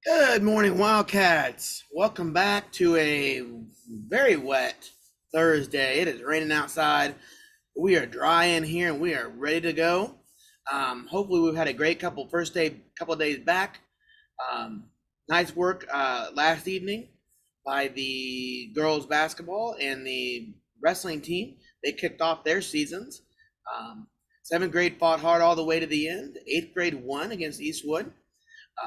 Good morning, Wildcats. Welcome back to a very wet Thursday. It is raining outside. We are dry in here and we are ready to go. Hopefully, we've had a great couple of days back. Nice work last evening by the girls basketball and the wrestling team. They kicked off their seasons. Seventh grade fought hard all the way to the end. Eighth grade won against Eastwood.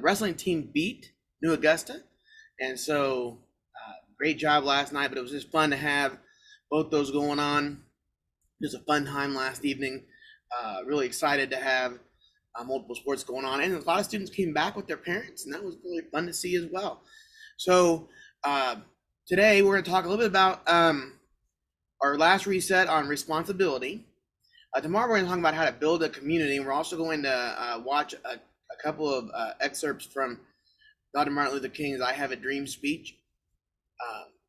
Wrestling team beat New Augusta, and so great job last night. But it was just fun to have both those going on. It was a fun time last evening. Really excited to have multiple sports going on, and a lot of students came back with their parents, and that was really fun to see as well. So uh, today we're going to talk a little bit about our last reset on responsibility. Tomorrow we're going to talk about how to build a community, and we're also going to watch a couple of excerpts from Dr. Martin Luther King's "I Have a Dream" speech.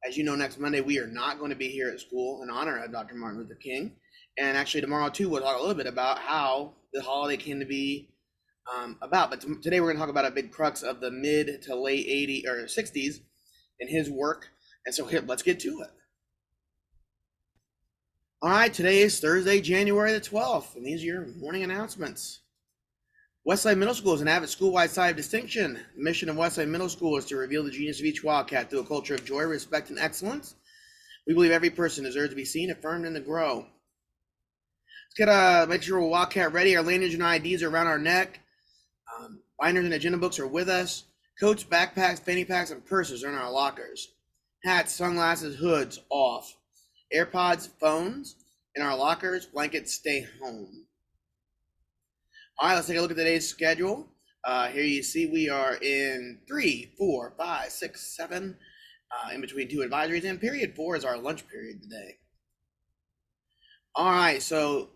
As you know, next Monday we are not going to be here at school in honor of Dr. Martin Luther King, and actually tomorrow too we'll talk a little bit about how the holiday came to be about. But today we're going to talk about a big crux of the mid to late '80s or '60s in his work, and so here, let's get to it. All right, today is Thursday, January the 12th, and these are your morning announcements. Westside Middle School is an avid school-wide site of distinction. The mission of Westside Middle School is to reveal the genius of each Wildcat through a culture of joy, respect, and excellence. We believe every person deserves to be seen, affirmed, and to grow. Make sure we're Wildcat ready. Our lineage and IDs are around our neck. Binders and agenda books are with us. Coats, backpacks, fanny packs, and purses are in our lockers. Hats, sunglasses, hoods off. AirPods, phones in our lockers. Blankets, stay home. All right, let's take a look at today's schedule. Here you see we are in 3, 4, 5, 6, 7, in between 2 advisories, and period 4 is our lunch period today. All right, so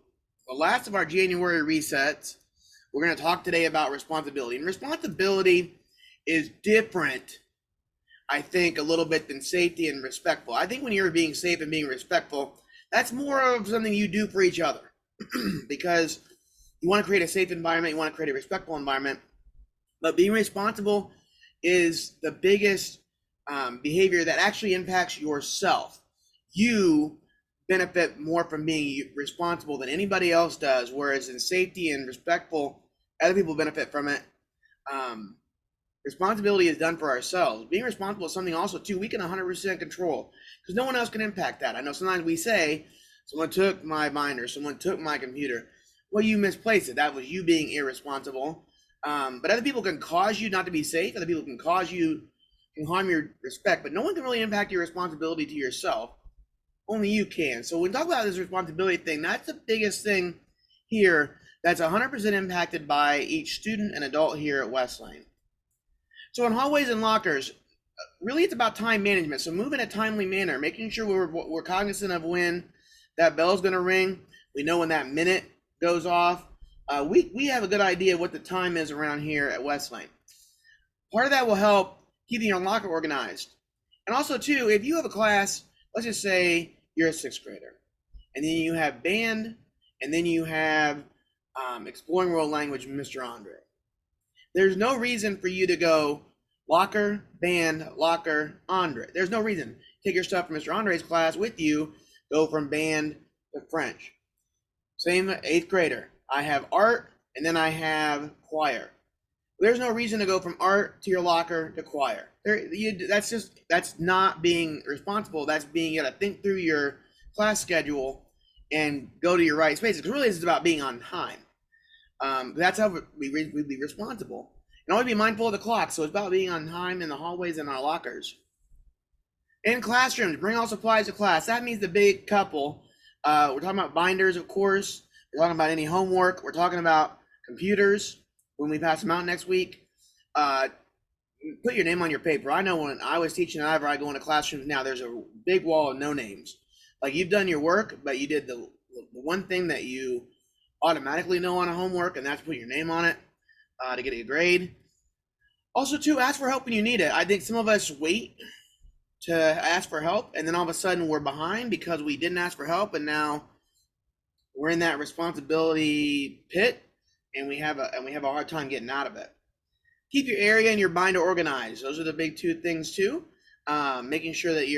the last of our January resets, we're going to talk today about responsibility. And responsibility is different, I think, a little bit than safety and respectful. I think when you're being safe and being respectful, that's more of something you do for each other because you want to create a safe environment, you want to create a respectful environment, but being responsible is the biggest behavior that actually impacts yourself. You benefit more from being responsible than anybody else does, whereas in safety and respectful, other people benefit from it. Responsibility is done for ourselves. Being responsible is something also, too, we can 100% control because no one else can impact that. I know sometimes we say, someone took my binder, someone took my computer. Well, you misplaced it. That was you being irresponsible. But other people can cause you not to be safe. Other people can can harm your respect, but no one can really impact your responsibility to yourself. Only you can. So when we talk about this responsibility thing, that's the biggest thing here that's 100% impacted by each student and adult here at Wesleyan. So in hallways and lockers, really it's about time management. So move in a timely manner, making sure we're cognizant of when that bell's going to ring. We know when that minute goes off. We have a good idea of what the time is around here at Wesleyan. Part of that will help keeping your locker organized. And also, too, if you have a class, let's just say you're a sixth grader, and then you have band, and then you have Exploring World Language, Mr. Andre. There's no reason for you to go locker, band, locker, Andre. There's no reason. Take your stuff from Mr. Andre's class with you, go from band to French. Same eighth grader. I have art and then I have choir. There's no reason to go from art to your locker to choir. That's not being responsible. That's being, you got to think through your class schedule and go to your right spaces. Because really, it's about being on time. That's how we be responsible. And always be mindful of the clock. So it's about being on time in the hallways and our lockers. In classrooms, bring all supplies to class. That means the big couple. We're talking about binders, of course. We're talking about any homework. We're talking about computers when we pass them out next week. Put your name on your paper. I know when I was teaching, whenever I go into classrooms now, there's a big wall of no names. Like you've done your work, but you did the one thing that you automatically know on a homework, and that's put your name on it to get a grade. Also, too, ask for help when you need it. I think some of us wait to ask for help, and then all of a sudden we're behind because we didn't ask for help, and now we're in that responsibility pit, and we have a hard time getting out of it. Keep your area and your binder organized. Those are the big two things too. Making sure that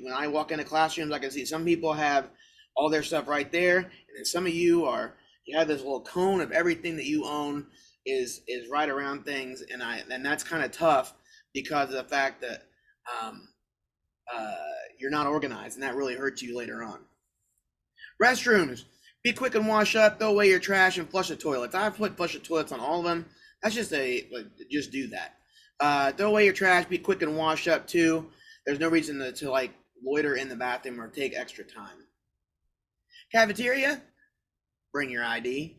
when I walk into classrooms, I can see some people have all their stuff right there, and then some of you have this little cone of everything that you own is right around things, and that's kind of tough because of the fact that um, you're not organized, and that really hurts you later on. Restrooms. Be quick and wash up, throw away your trash, and flush the toilets. I've put flush the toilets on all of them. That's just just do that. Throw away your trash, be quick and wash up too. There's no reason to like loiter in the bathroom or take extra time. Cafeteria, bring your ID.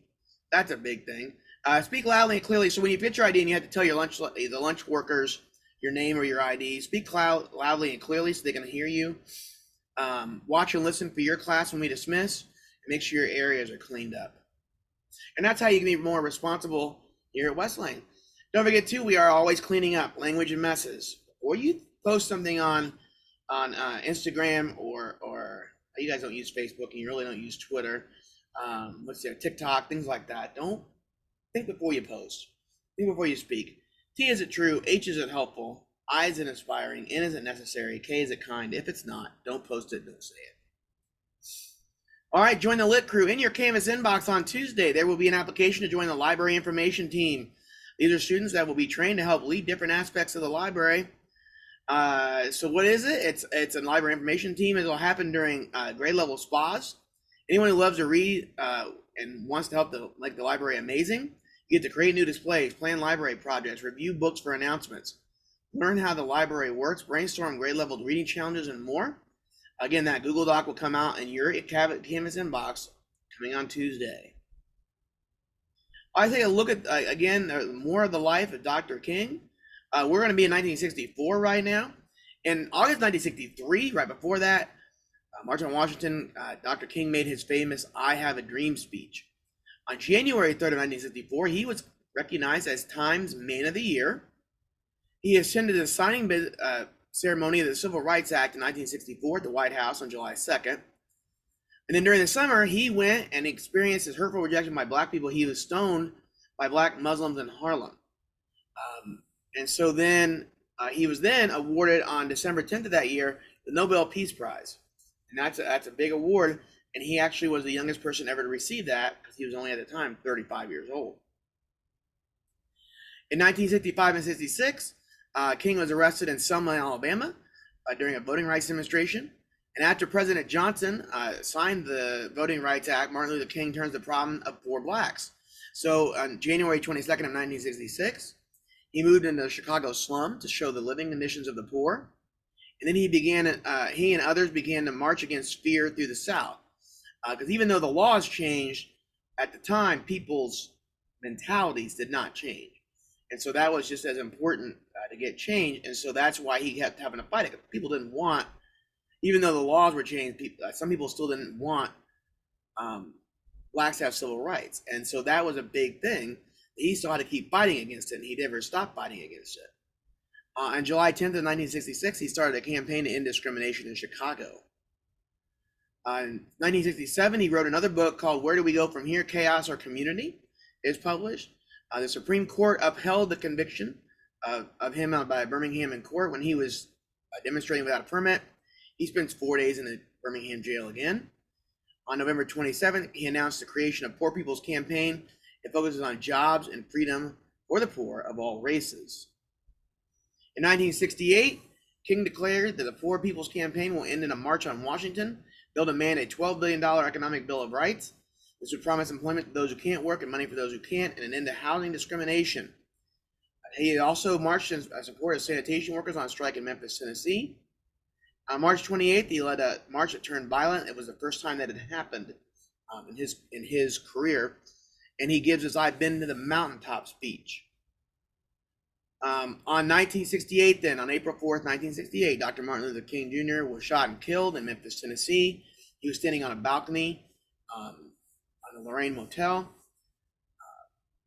That's a big thing. Speak loudly and clearly. So when you get your ID and you have to tell the lunch workers your name or your ID, speak loudly and clearly so they can hear you. Watch and listen for your class when we dismiss, and make sure your areas are cleaned up. And that's how you can be more responsible here at West Lane. Don't forget too, we are always cleaning up language and messes. Or you post something on Instagram or you guys don't use Facebook and you really don't use Twitter. TikTok, things like that. Don't think before you post. Think before you speak. T, is it true? H, is it helpful? I, is it inspiring? N, is it necessary? K, is it kind? If it's not, don't post it, don't say it. All right, join the Lit Crew. In your Canvas inbox on Tuesday, there will be an application to join the library information team. These are students that will be trained to help lead different aspects of the library. So what is it? It's a library information team. It will happen during grade level spas. Anyone who loves to read and wants to help make the library amazing, you get to create new displays, plan library projects, review books for announcements, learn how the library works, brainstorm grade level reading challenges, and more. Again, that Google Doc will come out in your Canvas inbox coming on Tuesday. I take a look at, again, more of the life of Dr. King. We're going to be in 1964 right now. In August 1963, right before that, March on Washington, Dr. King made his famous I Have a Dream speech. On January 3rd of 1964, he was recognized as Time's Man of the Year. He attended the signing ceremony of the Civil Rights Act in 1964 at the White House on July 2nd. And then during the summer, he went and experienced his hurtful rejection by black people. He was stoned by black Muslims in Harlem. And so then he was then awarded on December 10th of that year the Nobel Peace Prize. And that's a big award. And he actually was the youngest person ever to receive that because he was only at the time 35 years old. In 1965 and 66, King was arrested in Selma, Alabama during a voting rights demonstration. And after President Johnson signed the Voting Rights Act, Martin Luther King turns the problem of poor blacks. So on January 22nd of 1966, he moved into the Chicago slum to show the living conditions of the poor. And then he and others began to march against fear through the South. Because even though the laws changed at the time, people's mentalities did not change. And so that was just as important to get changed. And so that's why he kept having to fight it. People didn't want, even though the laws were changed, some people still didn't want blacks to have civil rights. And so that was a big thing. He still had to keep fighting against it, and he never stopped fighting against it. On July 10th of 1966, he started a campaign to end discrimination in Chicago. In 1967, he wrote another book called Where Do We Go From Here? Chaos or Community? It's published. The Supreme Court upheld the conviction of him by Birmingham in court when he was demonstrating without a permit. He spends 4 days in the Birmingham jail again. On November 27th, he announced the creation of Poor People's Campaign. It focuses on jobs and freedom for the poor of all races. In 1968, King declared that the Poor People's Campaign will end in a march on Washington. They'll demand a $12 billion economic bill of rights. This would promise employment to those who can't work and money for those who can't, and an end to housing discrimination. He also marched in support of sanitation workers on strike in Memphis, Tennessee. On March 28th, he led a march that turned violent. It was the first time that had happened in his career. And he gives his I've Been to the Mountaintop speech. On 1968, then, on April 4th, 1968, Dr. Martin Luther King Jr. was shot and killed in Memphis, Tennessee. He was standing on a balcony on the Lorraine Motel.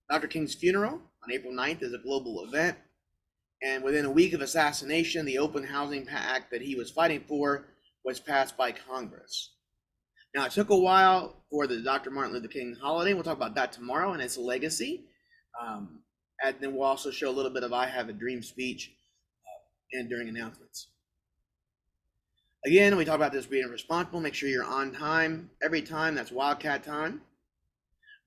Dr. King's funeral on April 9th is a global event. And within a week of assassination, the Open Housing Act that he was fighting for was passed by Congress. Now, it took a while for the Dr. Martin Luther King holiday. We'll talk about that tomorrow and its legacy. And then we'll also show a little bit of I Have a Dream speech and during announcements. Again, we talk about this being responsible. Make sure you're on time every time. That's Wildcat time.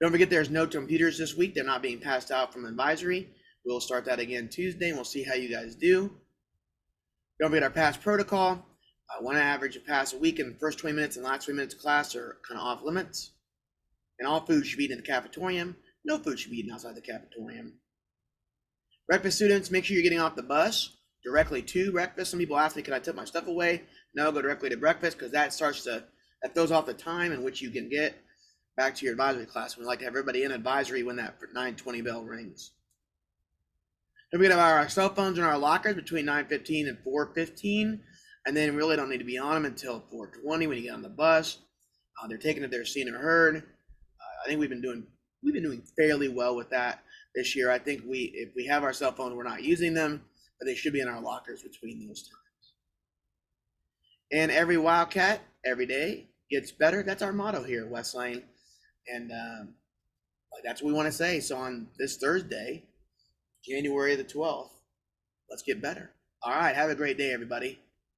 Don't forget there's no computers this week. They're not being passed out from advisory. We'll start that again Tuesday, and we'll see how you guys do. Don't forget our pass protocol. One average of pass a week, and the first 20 minutes and last 20 minutes of class are kind of off limits. And all food should be eaten in the cafetorium. No food should be eaten outside the cafetorium. Breakfast students, make sure you're getting off the bus directly to breakfast. Some people ask me, can I tip my stuff away? No, go directly to breakfast, because that throws off the time in which you can get back to your advisory class. We like to have everybody in advisory when that 9:20 bell rings. Don't forget about our cell phones in our lockers between 9:15 and 4:15, and then really don't need to be on them until 4:20 when you get on the bus. They're taken if they're seen or heard. I think we've been doing fairly well with that this year. I think if we have our cell phones, we're not using them, but they should be in our lockers between those times. And every Wildcat, every day gets better. That's our motto here at West Lane, and that's what we want to say. So on this Thursday, January the 12th, let's get better. All right, have a great day, everybody.